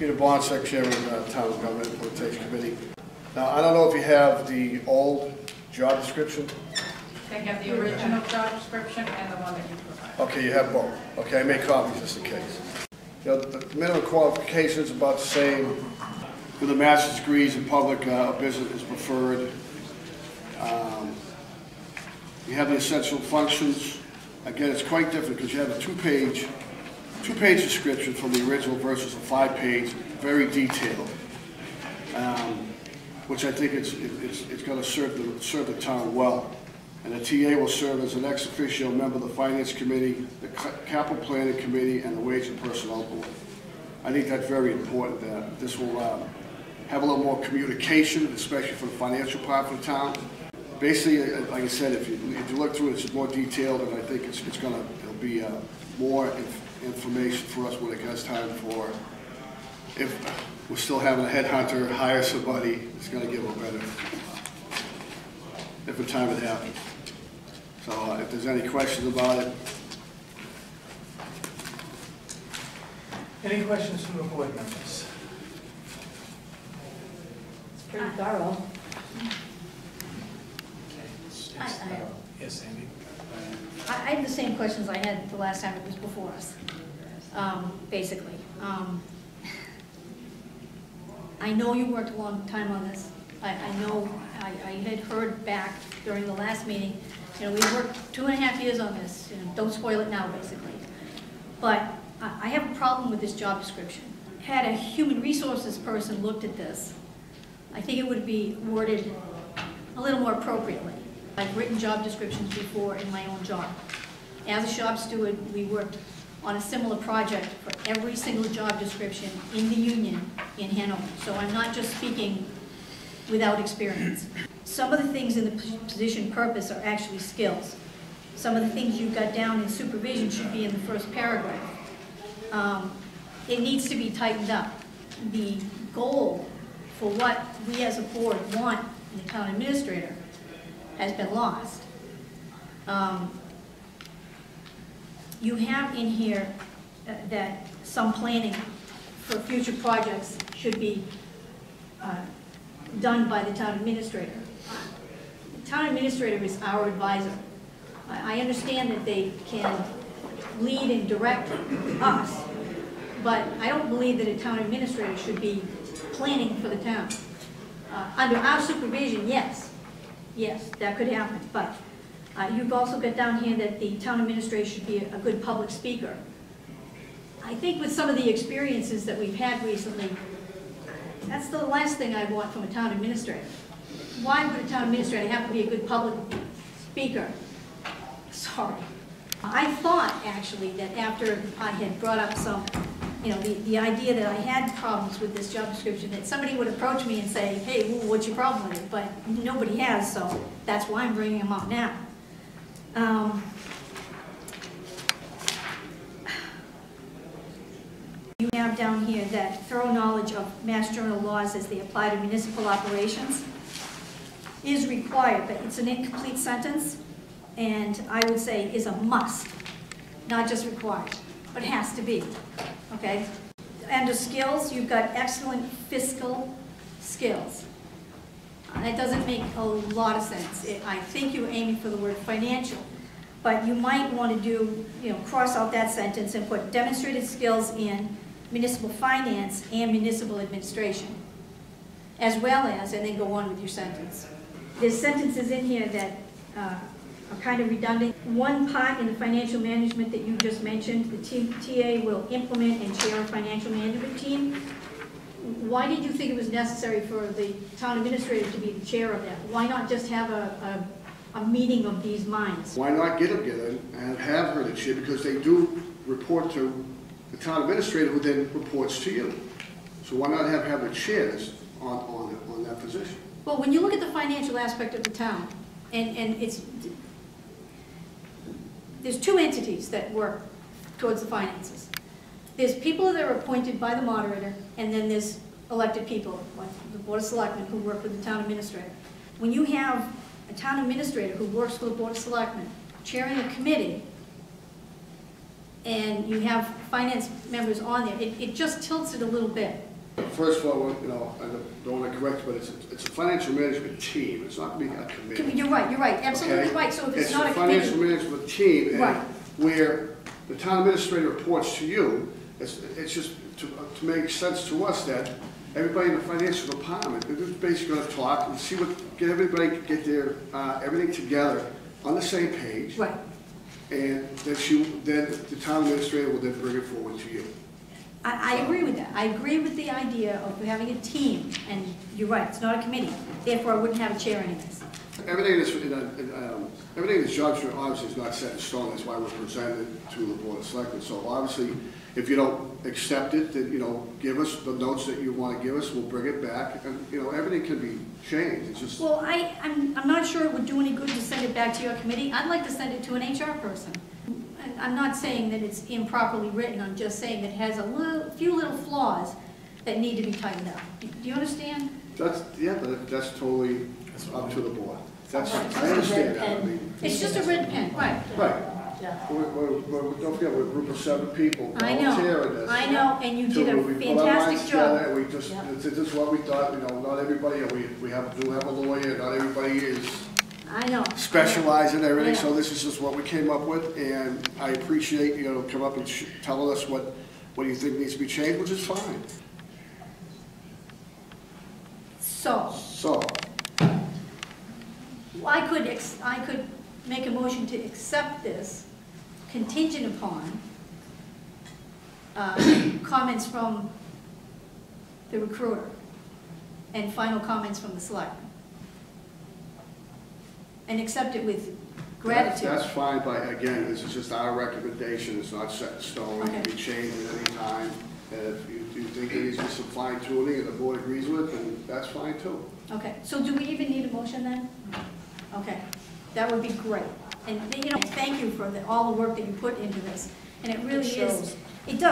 Peter Boncek, Chairman of the Town Government Implementation Committee. Now, I don't know if you have the old job description. They have the original job description and the one that you provided. Okay, you have both. Okay, I made copies just in case. You know, the minimum qualifications are about the same. With the master's degrees in public business is preferred. You have the essential functions. Again, it's quite different because you have a two-page description from the original versus a 5-page, very detailed, which I think it's going to serve the town well. And the TA will serve as an ex officio member of the Finance Committee, the Capital Planning Committee, and the Wage and Personnel Board. I think that's very important that this will have a little more communication, especially for the financial part of the town. Basically, like I said, if you look through it, it's more detailed, and I think it'll be more information for us when it comes time for, if we're still having a headhunter hire somebody, it's going to give a better, different time it happens. So if there's any questions about it. Any questions from the board members? It's pretty thorough. Yes, Amy. I have the same questions I had the last time it was before us, basically. I know you worked a long time on this. I know I had heard back during the last meeting, you know, we worked 2.5 years on this, you know, don't spoil it now, basically. But I have a problem with this job description. Had a human resources person looked at this, I think it would be worded a little more appropriately. I've written job descriptions before in my own job. As a shop steward, we worked on a similar project for every single job description in the union in Hanover. So I'm not just speaking without experience. Some of the things in the position purpose are actually skills. Some of the things you've got down in supervision should be in the first paragraph. It needs to be tightened up. The goal for what we as a board want in the town administrator has been lost. You have in here that some planning for future projects should be done by the town administrator. The town administrator is our advisor. I understand that they can lead and direct us, but I don't believe that a town administrator should be planning for the town. Under our supervision, yes, that could happen, but you've also got down here that the town administrator should be a good public speaker. I think with some of the experiences that we've had recently, that's the last thing I want from a town administrator. Why would a town administrator have to be a good public speaker? Sorry. I thought, actually, that after I had brought up some, you know, the idea that I had problems with this job description, that somebody would approach me and say, hey, what's your problem with it? But nobody has, so that's why I'm bringing them up now. You have down here that thorough knowledge of Mass General laws as they apply to municipal operations is required, but it's an incomplete sentence, and I would say is a must, not just required, but has to be, okay? Under skills, you've got excellent fiscal skills. That doesn't make a lot of sense. I think you're aiming for the word financial, but you might want to do, you know, cross out that sentence and put demonstrated skills in municipal finance and municipal administration, as well as, and then go on with your sentence. There's sentences in here that are kind of redundant. One part in the financial management that you just mentioned, the TA will implement and chair a financial management team. Why did you think it was necessary for the town administrator to be the chair of that? Why not just have a meeting of these minds? Why not get together and have her the chair, because they do report to the town administrator, who then reports to you. So why not have the chairs on that position? Well, when you look at the financial aspect of the town, and there's two entities that work towards the finances. There's people that are appointed by the moderator, and then there's elected people, like the Board of Selectmen, who work with the town administrator. When you have a town administrator who works for the Board of Selectmen, chairing a committee, and you have finance members on there, it just tilts it a little bit. First of all, you know, I don't want to correct, but it's a financial management team. It's not going to be a committee. You're right, absolutely Okay? right. So if it's not a It's a financial committee, management team, and Right. where the town administrator reports to you, it's just to make sense to us that everybody in the financial department, they're just basically going to talk and see get everybody get their, everything together on the same page. right. And then the town administrator will then bring it forward to you. I agree with that. I agree with the idea of having a team, and you're right, it's not a committee. Therefore, I wouldn't have a chair anyways. Everything in this job description obviously is not set in stone. That's why we're presenting it to the Board of Selectmen. So obviously, if you don't accept it, then, you know, give us the notes that you want to give us. We'll bring it back, and, you know, everything can be changed. It's just. Well, I'm not sure it would do any good to send it back to your committee. I'd like to send it to an HR person. And I'm not saying that it's improperly written, I'm just saying that it has a few little flaws that need to be tightened up. Do you understand? But that's totally up to the board. That's, Right. I understand that. I mean, It's just a red pen, right. right. Don't forget, we're a group of 7 people I know, volunteering this. I know, and you did a So we put our minds fantastic together, job. and we just, this is what we thought, you know, not everybody, we do have a lawyer, not everybody is I know. specialized in everything, I know. so this is just what we came up with, and I appreciate, you know, come up and telling us what you think needs to be changed, which is fine. So, I could make a motion to accept this contingent upon comments from the recruiter and final comments from the selectmen. And accept it with gratitude. That's fine, but again, this is just our recommendation, it's not set in stone, it can be changed at any time. And if you think there needs to be some fine tuning and the board agrees with it, then that's fine too. Okay, so do we even need a motion then? Okay, that would be great. And, you know, thank you for all the work that you put into this. And it really is, it does.